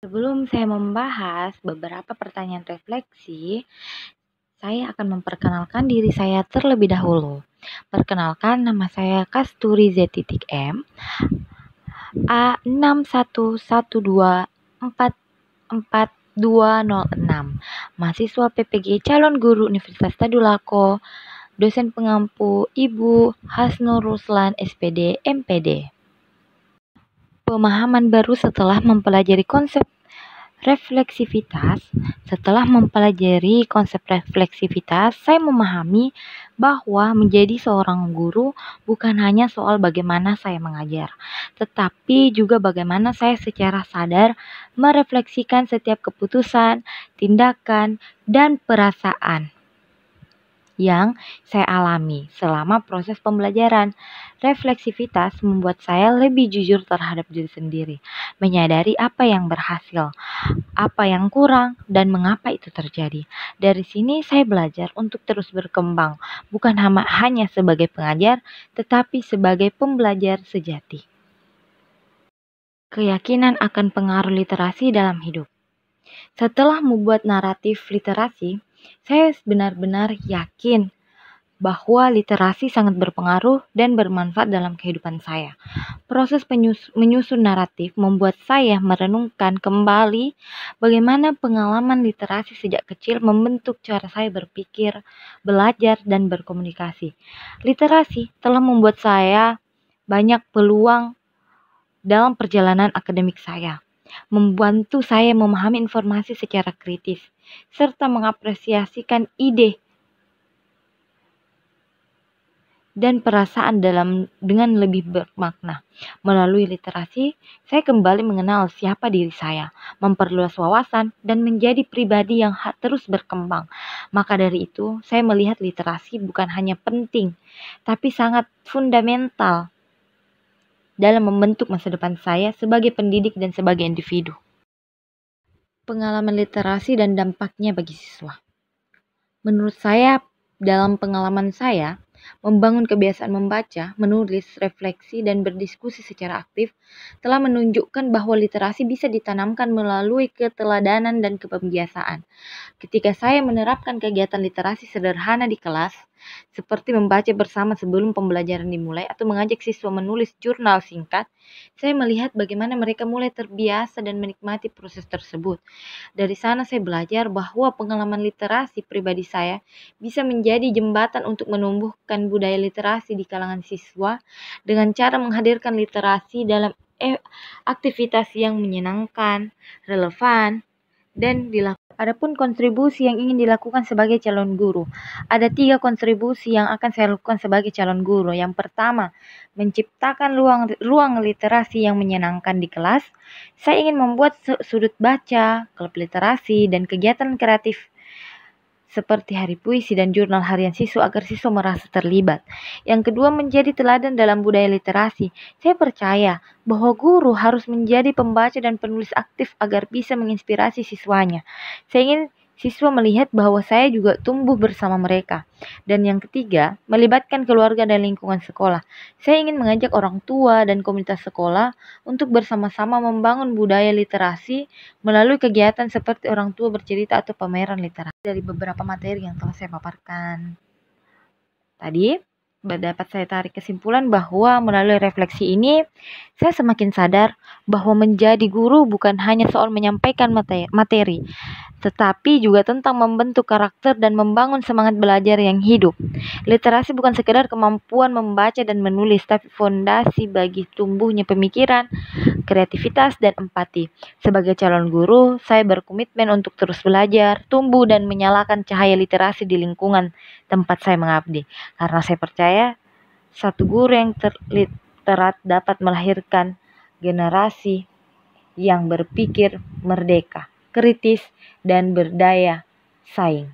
Sebelum saya membahas beberapa pertanyaan refleksi, saya akan memperkenalkan diri saya terlebih dahulu. Perkenalkan, nama saya Kasturi Z.M, A6112444206, mahasiswa PPG calon guru Universitas Tadulako, dosen pengampu Ibu Hasnur Ruslan SPD MPD. Pemahaman baru setelah mempelajari konsep refleksivitas. Setelah mempelajari konsep refleksivitas, saya memahami bahwa menjadi seorang guru bukan hanya soal bagaimana saya mengajar, tetapi juga bagaimana saya secara sadar merefleksikan setiap keputusan, tindakan, dan perasaan yang saya alami selama proses pembelajaran. Refleksivitas membuat saya lebih jujur terhadap diri sendiri, menyadari apa yang berhasil, apa yang kurang, dan mengapa itu terjadi. Dari sini saya belajar untuk terus berkembang, bukan hanya sebagai pengajar, tetapi sebagai pembelajar sejati. Keyakinan akan pengaruh literasi dalam hidup. Setelah membuat naratif literasi, saya benar-benar yakin bahwa literasi sangat berpengaruh dan bermanfaat dalam kehidupan saya. Proses menyusun naratif membuat saya merenungkan kembali bagaimana pengalaman literasi sejak kecil membentuk cara saya berpikir, belajar, dan berkomunikasi. Literasi telah membuat saya banyak peluang dalam perjalanan akademik saya, membantu saya memahami informasi secara kritis, serta mengapresiasikan ide dan perasaan dengan lebih bermakna. Melalui literasi, saya kembali mengenal siapa diri saya, memperluas wawasan, dan menjadi pribadi yang terus berkembang. Maka dari itu, saya melihat literasi bukan hanya penting, tapi sangat fundamental dalam membentuk masa depan saya sebagai pendidik dan sebagai individu. Pengalaman literasi dan dampaknya bagi siswa. Menurut saya, dalam pengalaman saya, membangun kebiasaan membaca, menulis, refleksi, dan berdiskusi secara aktif telah menunjukkan bahwa literasi bisa ditanamkan melalui keteladanan dan kebiasaan. Ketika saya menerapkan kegiatan literasi sederhana di kelas, seperti membaca bersama sebelum pembelajaran dimulai atau mengajak siswa menulis jurnal singkat, saya melihat bagaimana mereka mulai terbiasa dan menikmati proses tersebut. Dari sana saya belajar bahwa pengalaman literasi pribadi saya bisa menjadi jembatan untuk menumbuhkan budaya literasi di kalangan siswa dengan cara menghadirkan literasi dalam aktivitas yang menyenangkan, relevan, dan dilakukan. Adapun kontribusi yang ingin dilakukan sebagai calon guru. Ada 3 kontribusi yang akan saya lakukan sebagai calon guru. Yang pertama, menciptakan ruang literasi yang menyenangkan di kelas. Saya ingin membuat sudut baca, klub literasi, dan kegiatan kreatif seperti hari puisi dan jurnal harian siswa agar siswa merasa terlibat. Yang kedua, menjadi teladan dalam budaya literasi. Saya percaya bahwa guru harus menjadi pembaca dan penulis aktif agar bisa menginspirasi siswanya. Saya ingin siswa melihat bahwa saya juga tumbuh bersama mereka. Dan yang ketiga, melibatkan keluarga dan lingkungan sekolah. Saya ingin mengajak orang tua dan komunitas sekolah untuk bersama-sama membangun budaya literasi melalui kegiatan seperti orang tua bercerita atau pameran literasi. Dari beberapa materi yang telah saya paparkan tadi, dapat saya tarik kesimpulan bahwa melalui refleksi ini, saya semakin sadar bahwa menjadi guru bukan hanya soal menyampaikan materi, tetapi juga tentang membentuk karakter dan membangun semangat belajar yang hidup. Literasi bukan sekedar kemampuan membaca dan menulis, tapi fondasi bagi tumbuhnya pemikiran, kreativitas, dan empati. Sebagai calon guru, saya berkomitmen untuk terus belajar, tumbuh, dan menyalakan cahaya literasi di lingkungan tempat saya mengabdi. Karena saya percaya, satu guru yang terliterat dapat melahirkan generasi yang berpikir merdeka, kritis, dan berdaya saing.